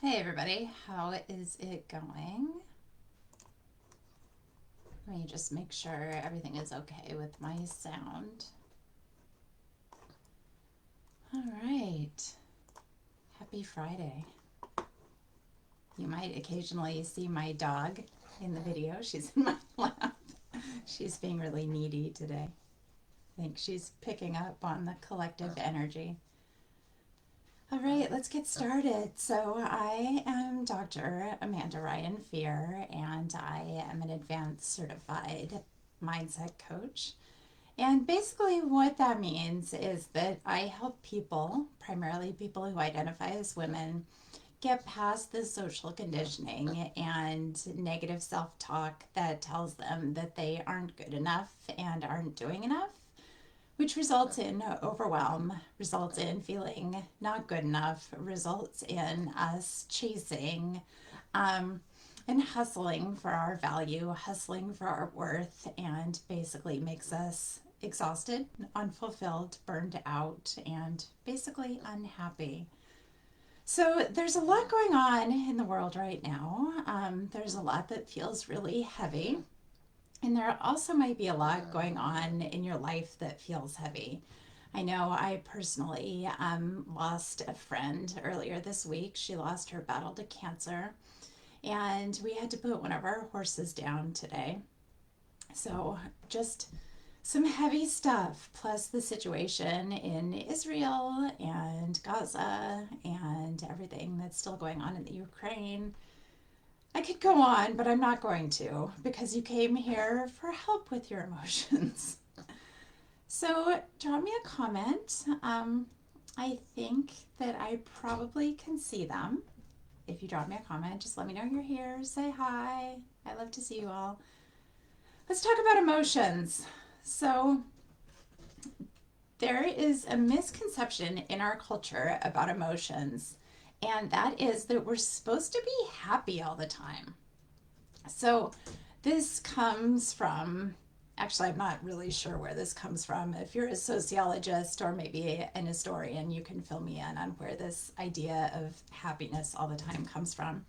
Hey everybody, how is it going? Let me just make sure everything is okay with my sound. All right, happy Friday. You might occasionally see my dog in the video. She's in my lap. She's being really needy today. I think she's picking up on the collective energy. All right, let's get started. So, I am Dr. Amanda Ryan Fear, and I am an advanced certified mindset coach. And basically, what that means is that I help people, primarily people who identify as women, get past the social conditioning and negative self talk that tells them that they aren't good enough and aren't doing enough, which results in overwhelm, results in feeling not good enough, results in us chasing and hustling for our value, hustling for our worth, and basically makes us exhausted, unfulfilled, burned out, and basically unhappy. So there's a lot going on in the world right now. There's a lot that feels really heavy. And there also might be a lot going on in your life that feels heavy. I know I personally lost a friend earlier this week. She lost her battle to cancer, and we had to put one of our horses down today. So, just some heavy stuff, plus the situation in Israel and Gaza and everything that's still going on in the Ukraine. I could go on, but I'm not going to because you came here for help with your emotions. So drop me a comment. I think that I probably can see them. If you drop me a comment, just let me know you're here. Say hi. I love to see you all. Let's talk about emotions. So, there is a misconception in our culture about emotions, and that is that we're supposed to be happy all the time. So, this comes from, actually, I'm not really sure where this comes from. If you're a sociologist or maybe an historian, you can fill me in on where this idea of happiness all the time comes from.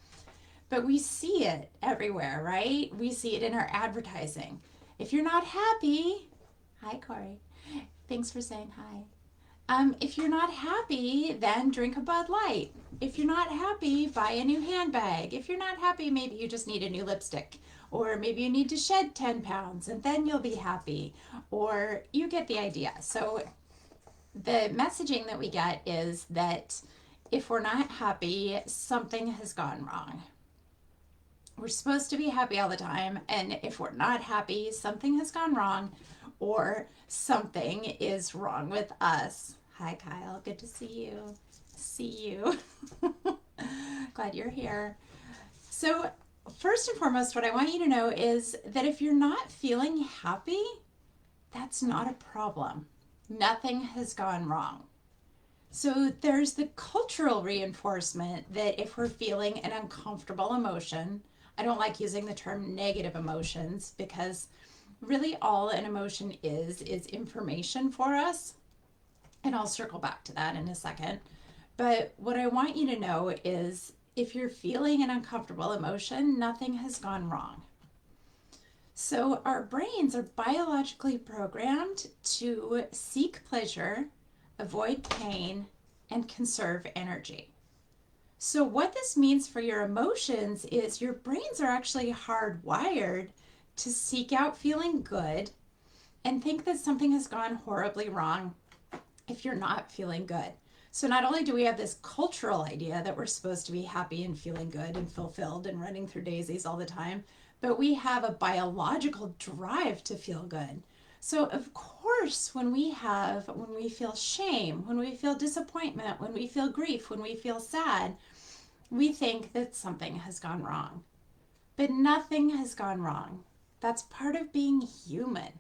But we see it everywhere, right? We see it in our advertising. If you're not happy, hi, Corey. Thanks for saying hi. If you're not happy, then drink a Bud Light. If you're not happy, buy a new handbag. If you're not happy, maybe you just need a new lipstick. Or maybe you need to shed 10 pounds and then you'll be happy. Or you get the idea. So the messaging that we get is that if we're not happy, something has gone wrong. We're supposed to be happy all the time, and if we're not happy, something has gone wrong or something is wrong with us. Hi, Kyle. Good to see you. See you. Glad you're here. So, first and foremost, what I want you to know is that if you're not feeling happy, that's not a problem. Nothing has gone wrong. So, there's the cultural reinforcement that if we're feeling an uncomfortable emotion, I don't like using the term negative emotions because really all an emotion is information for us. And I'll circle back to that in a second. But what I want you to know is if you're feeling an uncomfortable emotion, nothing has gone wrong. So our brains are biologically programmed to seek pleasure, avoid pain, and conserve energy. So, what this means for your emotions is your brains are actually hardwired to seek out feeling good and think that something has gone horribly wrong if you're not feeling good. So, not only do we have this cultural idea that we're supposed to be happy and feeling good and fulfilled and running through daisies all the time, but we have a biological drive to feel good. So, of course, when we feel shame, when we feel disappointment, when we feel grief, when we feel sad, we think that something has gone wrong. But nothing has gone wrong. That's part of being human.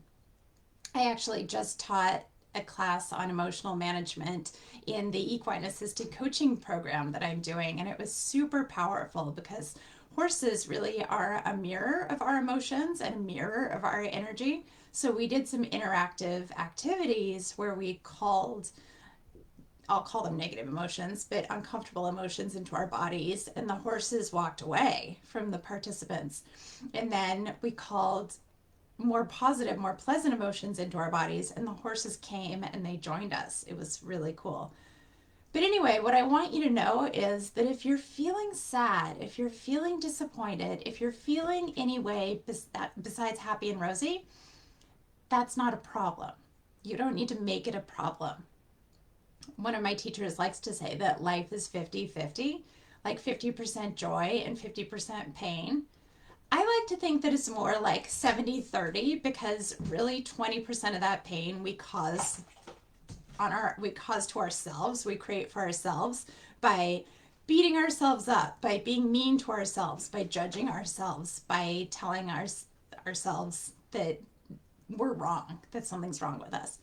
I actually just taught a class on emotional management in the equine assisted coaching program that I'm doing, and it was super powerful because horses really are a mirror of our emotions and a mirror of our energy. So we did some interactive activities where we called I'll call them negative emotions, but uncomfortable emotions into our bodies. And the horses walked away from the participants. And then we called more positive, more pleasant emotions into our bodies, and the horses came and they joined us. It was really cool. But anyway, what I want you to know is that if you're feeling sad, if you're feeling disappointed, if you're feeling any way besides happy and rosy, that's not a problem. You don't need to make it a problem. One of my teachers likes to say that life is 50-50, like 50% joy and 50% pain. I like to think that it's more like 70-30, because really 20% of that pain we cause to ourselves, we create for ourselves by beating ourselves up, by being mean to ourselves, by judging ourselves, by telling ourselves that we're wrong, that something's wrong with us.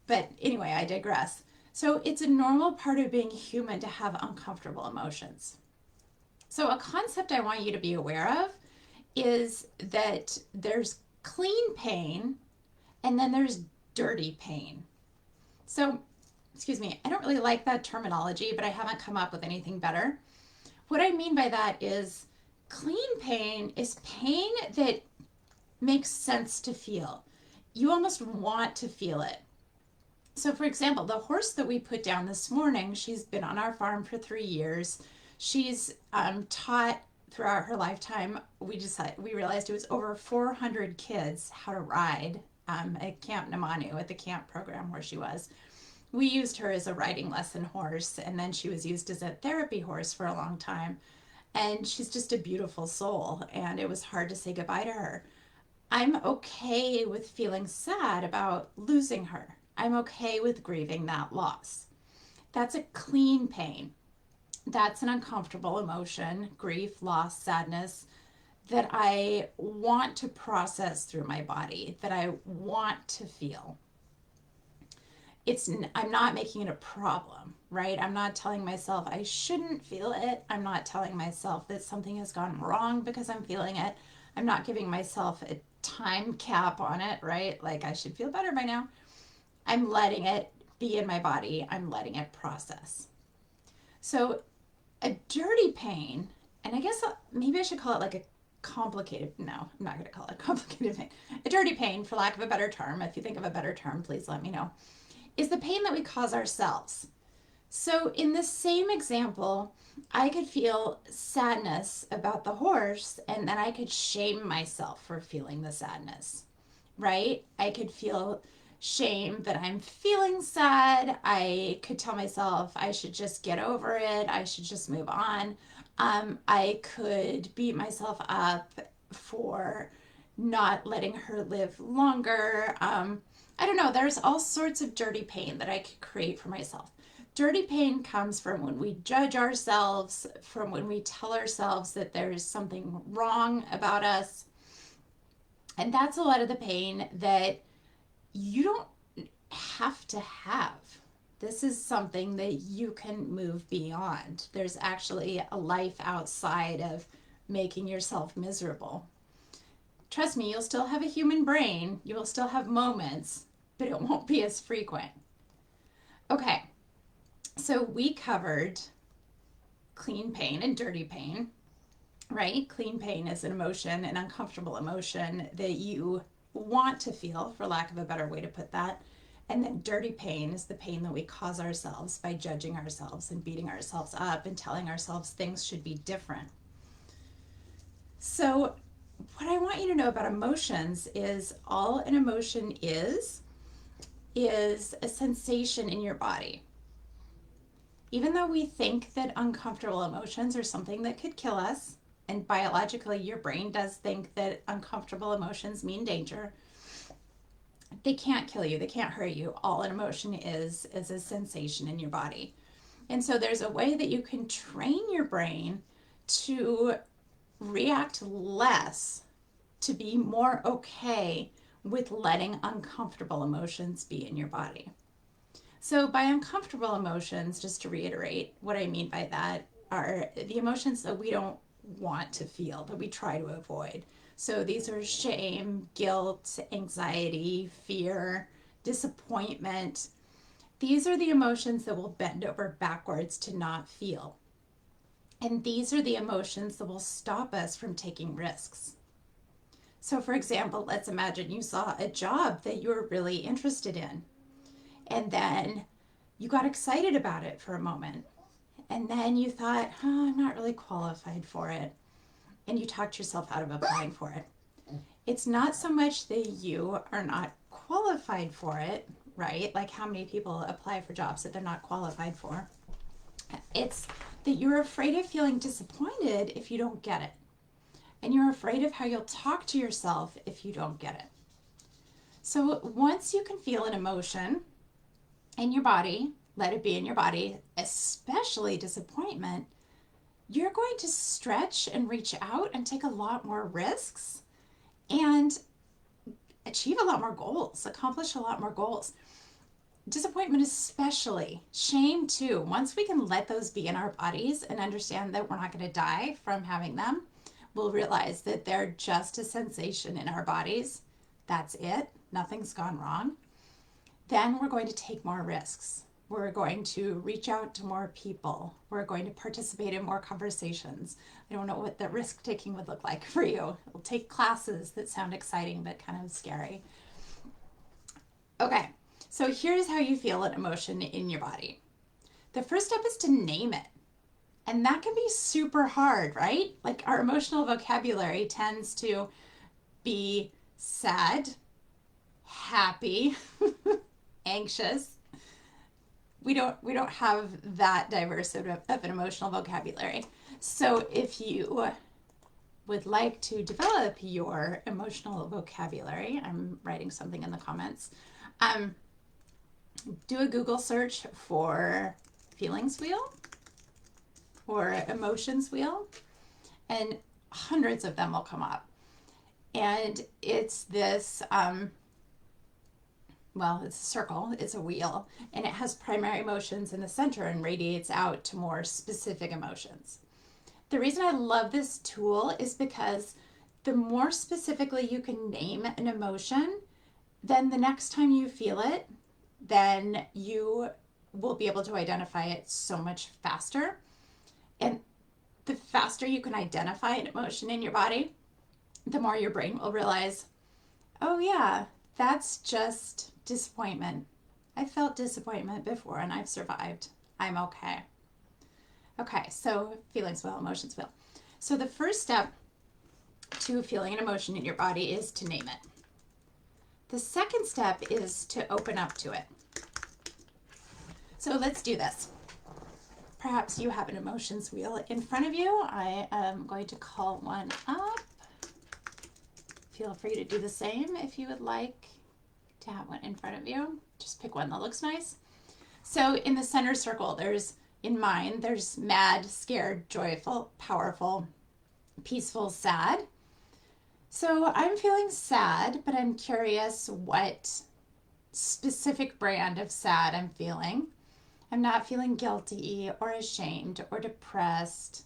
But anyway, I digress. So it's a normal part of being human to have uncomfortable emotions. So a concept I want you to be aware of is that there's clean pain and then there's dirty pain. So, excuse me, I don't really like that terminology, but I haven't come up with anything better. What I mean by that is clean pain is pain that makes sense to feel. You almost want to feel it. So, for example, the horse that we put down this morning, she's been on our farm for 3 years. She's taught throughout her lifetime. We realized it was over 400 kids how to ride at Camp Namanu, at the camp program where she was. We used her as a riding lesson horse, and then she was used as a therapy horse for a long time. And she's just a beautiful soul, and it was hard to say goodbye to her. I'm okay with feeling sad about losing her. I'm okay with grieving that loss. That's a clean pain. That's an uncomfortable emotion, grief, loss, sadness, that I want to process through my body, that I want to feel. I'm not making it a problem, right? I'm not telling myself I shouldn't feel it. I'm not telling myself that something has gone wrong because I'm feeling it. I'm not giving myself a time cap on it, right? Like I should feel better by now. I'm letting it be in my body. I'm letting it process. So a dirty pain, and I guess maybe I should call it like a complicated, no, I'm not going to call it a complicated pain. A dirty pain, for lack of a better term, if you think of a better term, please let me know, is the pain that we cause ourselves. So in the same example, I could feel sadness about the horse, and then I could shame myself for feeling the sadness, right? I could feel shame that I'm feeling sad. I could tell myself I should just get over it. I should just move on. I could beat myself up for not letting her live longer. I don't know. There's all sorts of dirty pain that I could create for myself. Dirty pain comes from when we judge ourselves, from when we tell ourselves that there's something wrong about us. And that's a lot of the pain that you don't have to have. This is something that you can move beyond. There's actually a life outside of making yourself miserable. Trust me, you'll still have a human brain. You will still have moments, but it won't be as frequent. Okay, so we covered clean pain and dirty pain, right? Clean pain is an emotion, an uncomfortable emotion that you want to feel, for lack of a better way to put that. And then dirty pain is the pain that we cause ourselves by judging ourselves and beating ourselves up and telling ourselves things should be different. So what I want you to know about emotions is all an emotion is a sensation in your body. Even though we think that uncomfortable emotions are something that could kill us, and biologically your brain does think that uncomfortable emotions mean danger, they can't kill you, they can't hurt you. All an emotion is a sensation in your body. And so there's a way that you can train your brain to react less, to be more okay with letting uncomfortable emotions be in your body. So by uncomfortable emotions, just to reiterate, what I mean by that are the emotions that we don't want to feel, that we try to avoid. So these are shame, guilt, anxiety, fear, disappointment. These are the emotions that will bend over backwards to not feel. And these are the emotions that will stop us from taking risks. So, for example, let's imagine you saw a job that you were really interested in, and then you got excited about it for a moment. And then you thought, I'm not really qualified for it. And you talked yourself out of applying for it. It's not so much that you are not qualified for it, right? Like how many people apply for jobs that they're not qualified for. It's that you're afraid of feeling disappointed if you don't get it. And you're afraid of how you'll talk to yourself if you don't get it. So once you can feel an emotion in your body, let it be in your body, especially disappointment, you're going to stretch and reach out and take a lot more risks and achieve a lot more goals, accomplish a lot more goals. Disappointment especially, shame too. Once we can let those be in our bodies and understand that we're not going to die from having them, we'll realize that they're just a sensation in our bodies. That's it. Nothing's gone wrong. Then we're going to take more risks. We're going to reach out to more people. We're going to participate in more conversations. I don't know what the risk taking would look like for you. We'll take classes that sound exciting but kind of scary. Okay, so here's how you feel an emotion in your body. The first step is to name it. And that can be super hard, right? Like our emotional vocabulary tends to be sad, happy, anxious. We don't have that diverse of an emotional vocabulary. So if you would like to develop your emotional vocabulary, I'm writing something in the comments, do a Google search for feelings wheel or emotions wheel, and hundreds of them will come up. And it's this it's a circle, it's a wheel, and it has primary emotions in the center and radiates out to more specific emotions. The reason I love this tool is because the more specifically you can name an emotion, then the next time you feel it, then you will be able to identify it so much faster. And the faster you can identify an emotion in your body, the more your brain will realize, oh yeah, that's just disappointment. I felt disappointment before and I've survived. I'm okay. Okay, so feelings wheel, emotions wheel. So the first step to feeling an emotion in your body is to name it. The second step is to open up to it. So let's do this. Perhaps you have an emotions wheel in front of you. I am going to call one up. Feel free to do the same if you would like to have one in front of you. Just pick one that looks nice. So in the center circle, in mine, there's mad, scared, joyful, powerful, peaceful, sad. So I'm feeling sad, but I'm curious what specific brand of sad I'm feeling. I'm not feeling guilty or ashamed or depressed.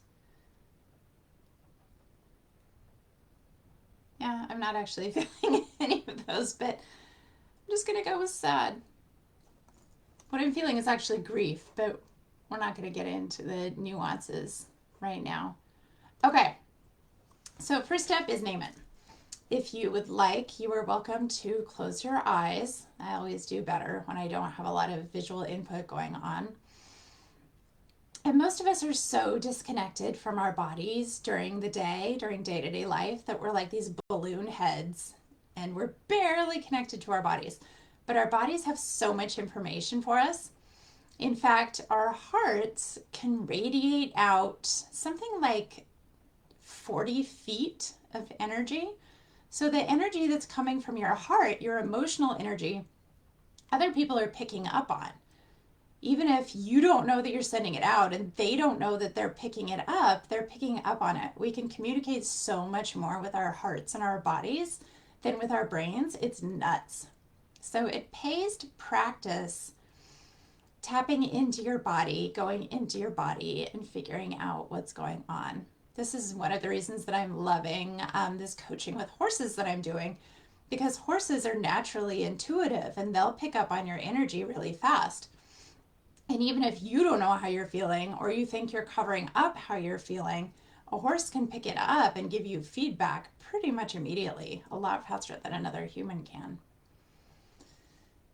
Yeah, I'm not actually feeling any of those, but I'm just going to go with sad. What I'm feeling is actually grief, but we're not going to get into the nuances right now. Okay, so first step is name it. If you would like, you are welcome to close your eyes. I always do better when I don't have a lot of visual input going on. And most of us are so disconnected from our bodies during the day, during day-to-day life, that we're like these balloon heads and we're barely connected to our bodies. But our bodies have so much information for us. In fact, our hearts can radiate out something like 40 feet of energy. So the energy that's coming from your heart, your emotional energy, other people are picking up on. Even if you don't know that you're sending it out and they don't know that they're picking it up, they're picking up on it. We can communicate so much more with our hearts and our bodies than with our brains. It's nuts. So it pays to practice tapping into your body, going into your body and figuring out what's going on. This is one of the reasons that I'm loving this coaching with horses that I'm doing, because horses are naturally intuitive and they'll pick up on your energy really fast. And even if you don't know how you're feeling or you think you're covering up how you're feeling, a horse can pick it up and give you feedback pretty much immediately, a lot faster than another human can.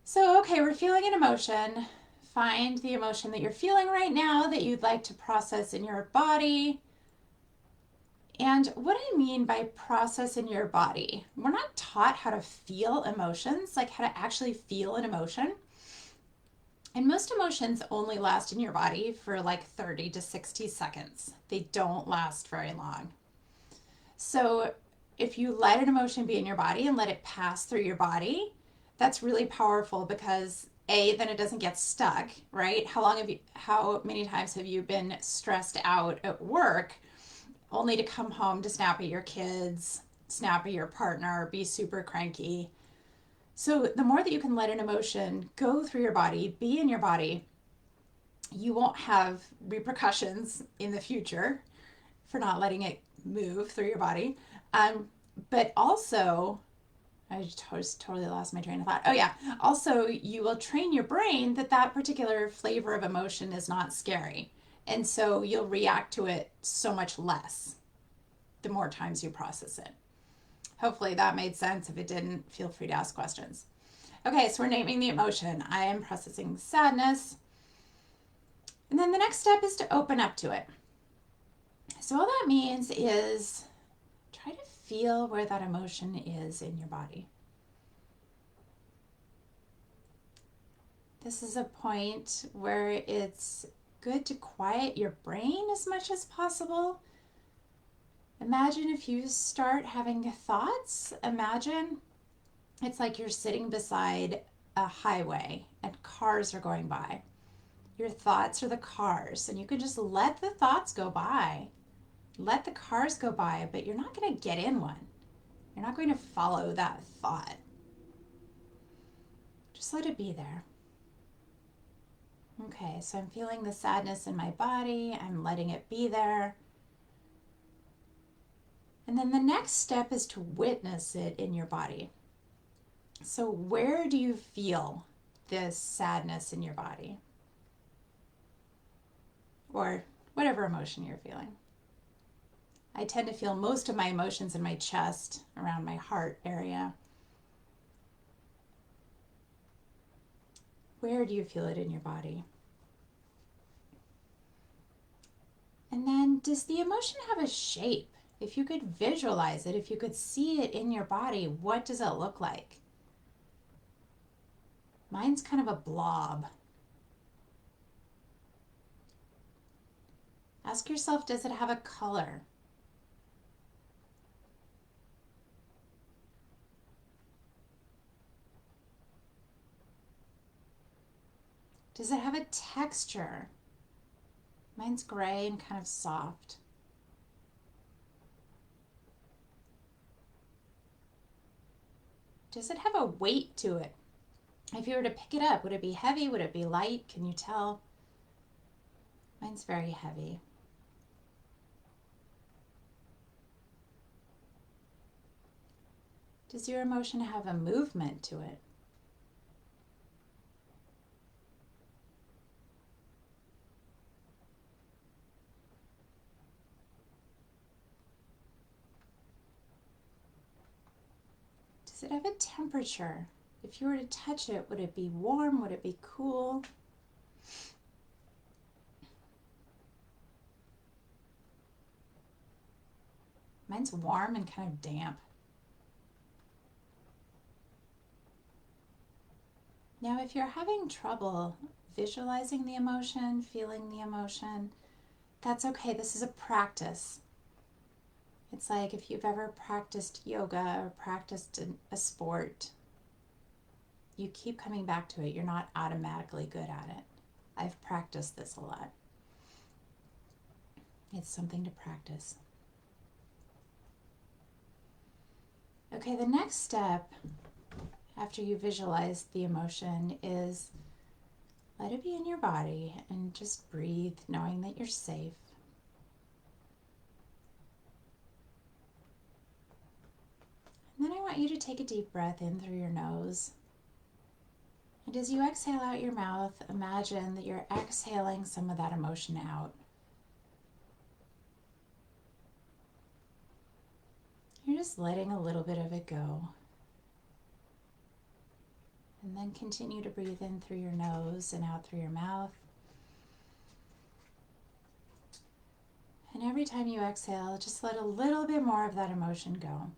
So, okay, we're feeling an emotion. Find the emotion that you're feeling right now that you'd like to process in your body. And what I mean by process in your body, we're not taught how to feel emotions, like how to actually feel an emotion. And most emotions only last in your body for like 30 to 60 seconds. They don't last very long. So if you let an emotion be in your body and let it pass through your body, that's really powerful because then it doesn't get stuck, right? How many times have you been stressed out at work only to come home to snap at your kids, snap at your partner, be super cranky? So the more that you can let an emotion go through your body, be in your body, you won't have repercussions in the future for not letting it move through your body. But also, I just totally lost my train of thought. Oh, yeah. Also, you will train your brain that that particular flavor of emotion is not scary. And so you'll react to it so much less the more times you process it. Hopefully that made sense. If it didn't, feel free to ask questions. Okay, so we're naming the emotion. I am processing sadness. And then the next step is to open up to it. So all that means is try to feel where that emotion is in your body. This is a point where it's good to quiet your brain as much as possible. Imagine if you start having thoughts, imagine it's like you're sitting beside a highway and cars are going by. Your thoughts are the cars, and you can just let the thoughts go by. Let the cars go by, but you're not going to get in one. You're not going to follow that thought. Just let it be there. Okay, so I'm feeling the sadness in my body. I'm letting it be there. And then the next step is to witness it in your body. So, where do you feel this sadness in your body? Or whatever emotion you're feeling. I tend to feel most of my emotions in my chest, around my heart area. Where do you feel it in your body? And then, does the emotion have a shape? If you could visualize it, if you could see it in your body, what does it look like? Mine's kind of a blob. Ask yourself, does it have a color? Does it have a texture? Mine's gray and kind of soft. Does it have a weight to it? If you were to pick it up, would it be heavy? Would it be light? Can you tell? Mine's very heavy. Does your emotion have a movement to it? Does it have a temperature? If you were to touch it, would it be warm? Would it be cool? Mine's warm and kind of damp. Now, if you're having trouble visualizing the emotion, feeling the emotion, that's okay. This is a practice. It's like if you've ever practiced yoga or practiced a sport, you keep coming back to it. You're not automatically good at it. I've practiced this a lot. It's something to practice. Okay, the next step after you visualize the emotion is let it be in your body and just breathe, knowing that you're safe. And then I want you to take a deep breath in through your nose And as you exhale out your mouth, imagine that you're exhaling some of that emotion out. You're just letting a little bit of it go. And then continue to breathe in through your nose and out through your mouth. And every time you exhale, just let a little bit more of that emotion go.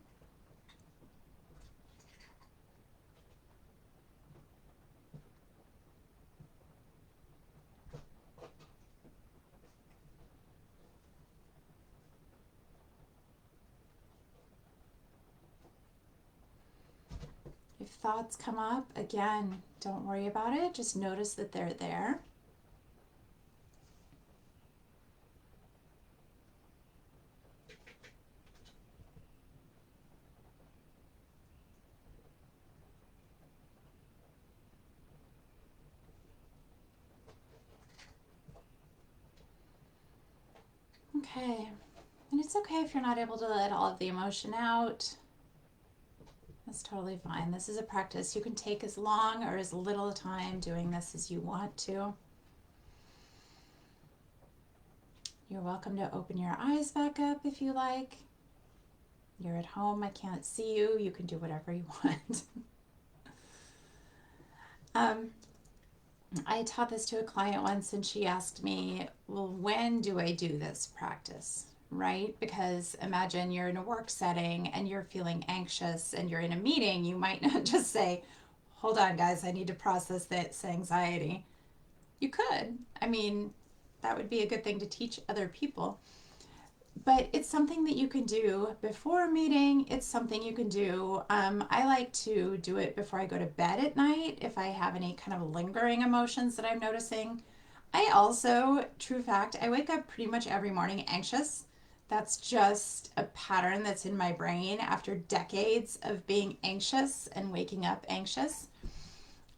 If thoughts come up, again, don't worry about it. Just notice that they're there. Okay. And it's okay if you're not able to let all of the emotion out. That's totally fine. This is a practice. You can take as long or as little time doing this as you want to. You're welcome to open your eyes back up if you like. You're at home. I can't see you. You can do whatever you want. I taught this to a client once and she asked me, well, when do I do this practice? Right? Because imagine you're in a work setting and you're feeling anxious and you're in a meeting. You might not just say, hold on, guys, I need to process this anxiety. You could. I mean, that would be a good thing to teach other people. But it's something that you can do before a meeting. It's something you can do. I like to do it before I go to bed at night if I have any kind of lingering emotions that I'm noticing. I also, true fact, I wake up pretty much every morning anxious. That's just a pattern that's in my brain after decades of being anxious and waking up anxious.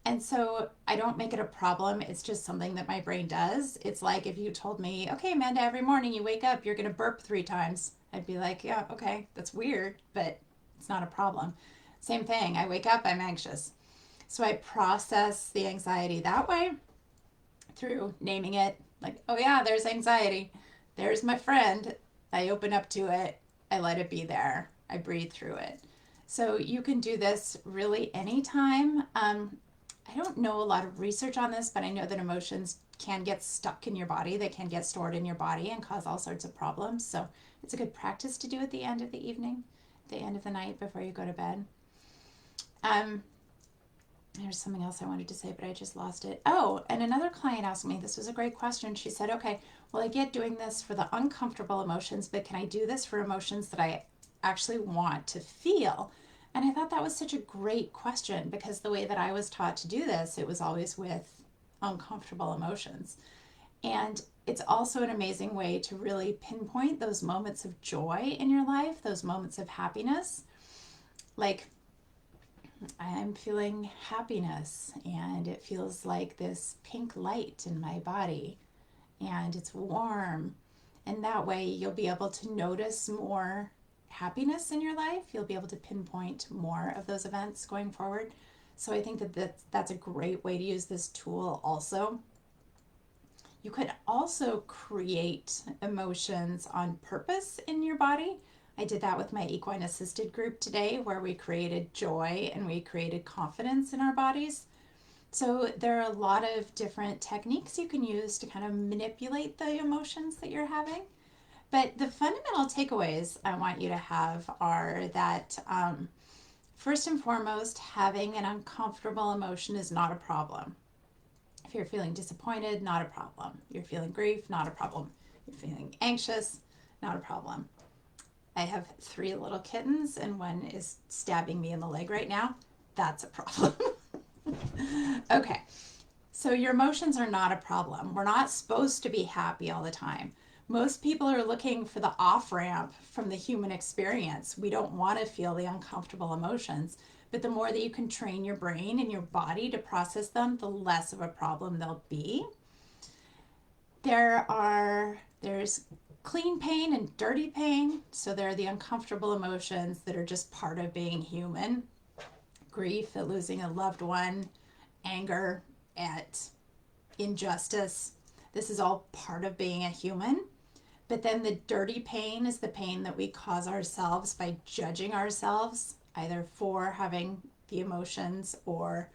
And so I don't make it a problem. It's just something that my brain does. It's like if you told me, okay, Amanda, every morning you wake up, you're going to burp 3 times. I'd be like, yeah, okay, that's weird, but it's not a problem. Same thing. I wake up, I'm anxious. So I process the anxiety that way through naming it like, oh yeah, there's anxiety. There's my friend. I open up to it. I let it be there. I breathe through it. So you can do this really anytime. I don't know a lot of research on this, but I know that emotions can get stuck in your body. They can get stored in your body and cause all sorts of problems. So it's a good practice to do at the end of the evening, the end of the night before you go to bed. There's something else I wanted to say, but I just lost it. Oh, and another client asked me, this was a great question. She said, okay, well, I get doing this for the uncomfortable emotions, but can I do this for emotions that I actually want to feel? And I thought that was such a great question because the way that I was taught to do this, it was always with uncomfortable emotions. And it's also an amazing way to really pinpoint those moments of joy in your life, those moments of happiness. Like, I'm feeling happiness and it feels like this pink light in my body and it's warm. And that way you'll be able to notice more happiness in your life. You'll be able to pinpoint more of those events going forward. So I think that that's a great way to use this tool also. You could also create emotions on purpose in your body. I did that with my equine assisted group today where we created joy and we created confidence in our bodies. So there are a lot of different techniques you can use to kind of manipulate the emotions that you're having. But the fundamental takeaways I want you to have are that first and foremost, having an uncomfortable emotion is not a problem. If you're feeling disappointed, not a problem. You're feeling grief, not a problem. You're feeling anxious, not a problem. I have 3 little kittens and one is stabbing me in the leg right now. That's a problem. Okay, so your emotions are not a problem. We're not supposed to be happy all the time. Most people are looking for the off ramp from the human experience. We don't want to feel the uncomfortable emotions, but the more that you can train your brain and your body to process them, the less of a problem they'll be. There's clean pain and dirty pain. So there are the uncomfortable emotions that are just part of being human. Grief at losing a loved one, anger, at injustice. This is all part of being a human. But then the dirty pain is the pain that we cause ourselves by judging ourselves, either for having the emotions or,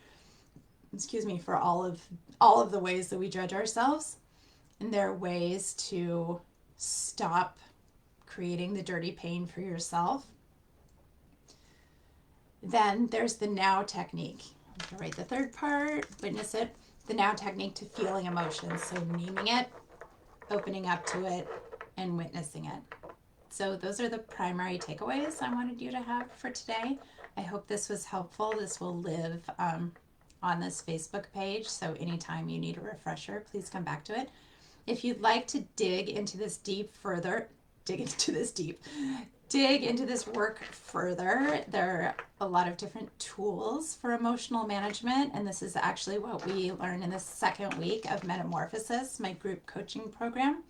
excuse me, for all of the ways that we judge ourselves. And there are ways to stop creating the dirty pain for yourself. Then there's the now technique. I'm going to write the third part, witness it. The now technique to feeling emotions. So naming it, opening up to it, and witnessing it. So those are the primary takeaways I wanted you to have for today. I hope this was helpful. This will live on this Facebook page. So anytime you need a refresher, please come back to it. If you'd like to dig into this work further, there are a lot of different tools for emotional management. And this is actually what we learned in the second week of Metamorphosis, my group coaching program.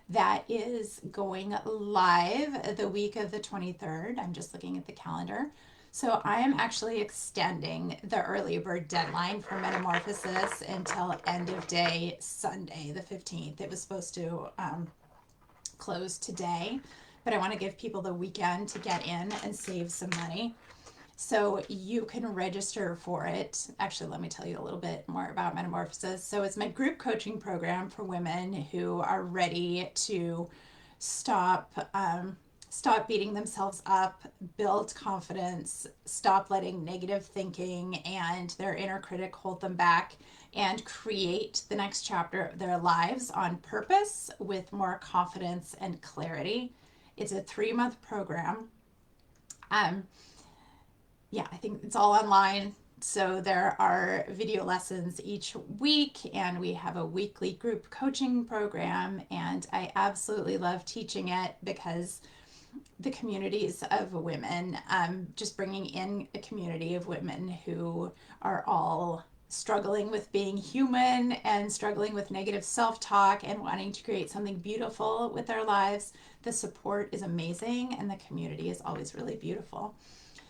That is going live the week of the 23rd. I'm just looking at the calendar. So I am actually extending the early bird deadline for Metamorphosis until end of day Sunday, the 15th. It was supposed to close today, but I want to give people the weekend to get in and save some money. So you can register for it. Actually, let me tell you a little bit more about Metamorphosis. So it's my group coaching program for women who are ready to stop beating themselves up, build confidence, stop letting negative thinking and their inner critic hold them back, and create the next chapter of their lives on purpose with more confidence and clarity. It's a 3-month program. I think it's all online. So there are video lessons each week, and we have a weekly group coaching program. And I absolutely love teaching it because the communities of women, just bringing in a community of women who are all struggling with being human and struggling with negative self-talk and wanting to create something beautiful with their lives. The support is amazing, and the community is always really beautiful.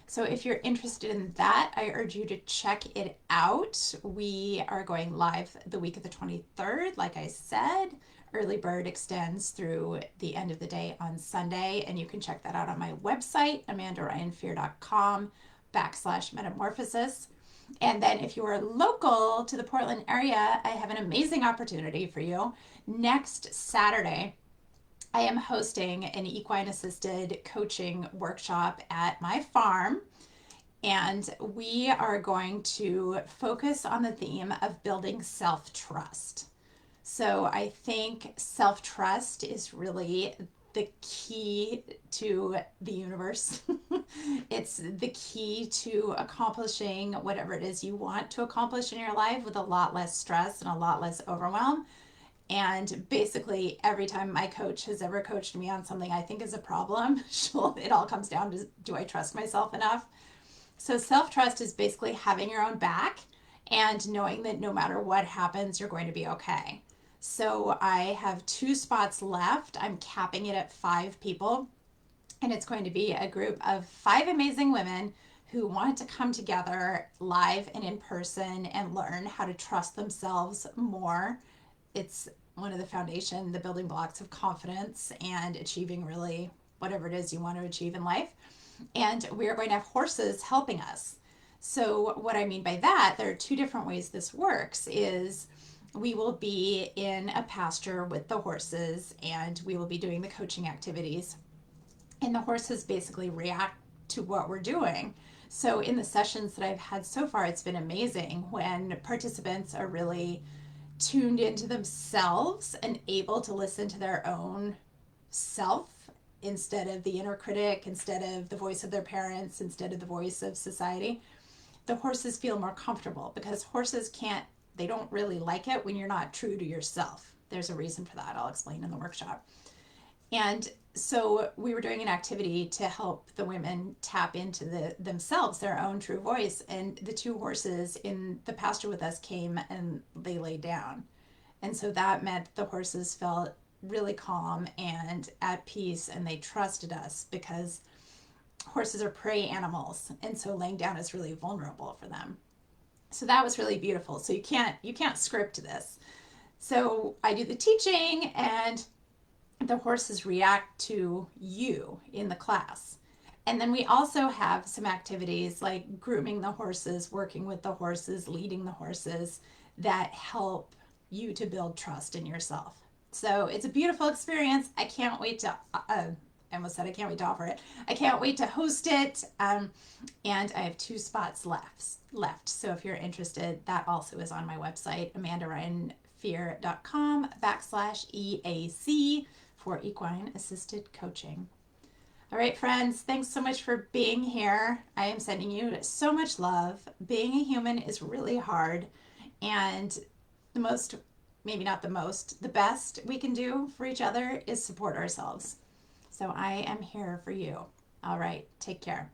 So if you're interested in that, I urge you to check it out. We are going live the week of the 23rd. Like I said, early bird extends through the end of the day on Sunday, and you can check that out on my website, amandaryanfear.com/metamorphosis. And then if you are local to the Portland area, I have an amazing opportunity for you. Next Saturday, I am hosting an equine assisted coaching workshop at my farm, and we are going to focus on the theme of building self-trust. So I think self-trust is really the key to the universe. It's the key to accomplishing whatever it is you want to accomplish in your life with a lot less stress and a lot less overwhelm. And basically, every time my coach has ever coached me on something I think is a problem, it all comes down to, do I trust myself enough? So self-trust is basically having your own back and knowing that no matter what happens, you're going to be okay. So I have 2 spots left. I'm capping it at 5 people. And it's going to be a group of 5 amazing women who want to come together live and in person and learn how to trust themselves more. It's one of the building blocks of confidence and achieving really whatever it is you want to achieve in life. And we are going to have horses helping us. So what I mean by that, there are 2 different ways this works is we will be in a pasture with the horses, and we will be doing the coaching activities. And the horses basically react to what we're doing. So in the sessions that I've had so far, it's been amazing when participants are really tuned into themselves and able to listen to their own self instead of the inner critic, instead of the voice of their parents, instead of the voice of society. The horses feel more comfortable because horses they don't really like it when you're not true to yourself. There's a reason for that. I'll explain in the workshop. And so we were doing an activity to help the women tap into themselves, their own true voice. And the 2 horses in the pasture with us came and they laid down. And so that meant the horses felt really calm and at peace, and they trusted us because horses are prey animals. And so laying down is really vulnerable for them. So that was really beautiful. So you can't script this. So I do the teaching and the horses react to you in the class. And then we also have some activities like grooming the horses, working with the horses, leading the horses that help you to build trust in yourself. So it's a beautiful experience. I can't wait to, I almost said I can't wait to offer it. I can't wait to host it. And I have 2 spots left. So if you're interested, that also is on my website, amandaryanfear.com/EAC for equine assisted coaching. All right, friends, thanks so much for being here. I am sending you so much love. Being a human is really hard, and the most, maybe not the most, the best we can do for each other is support ourselves. So I am here for you. All right, take care.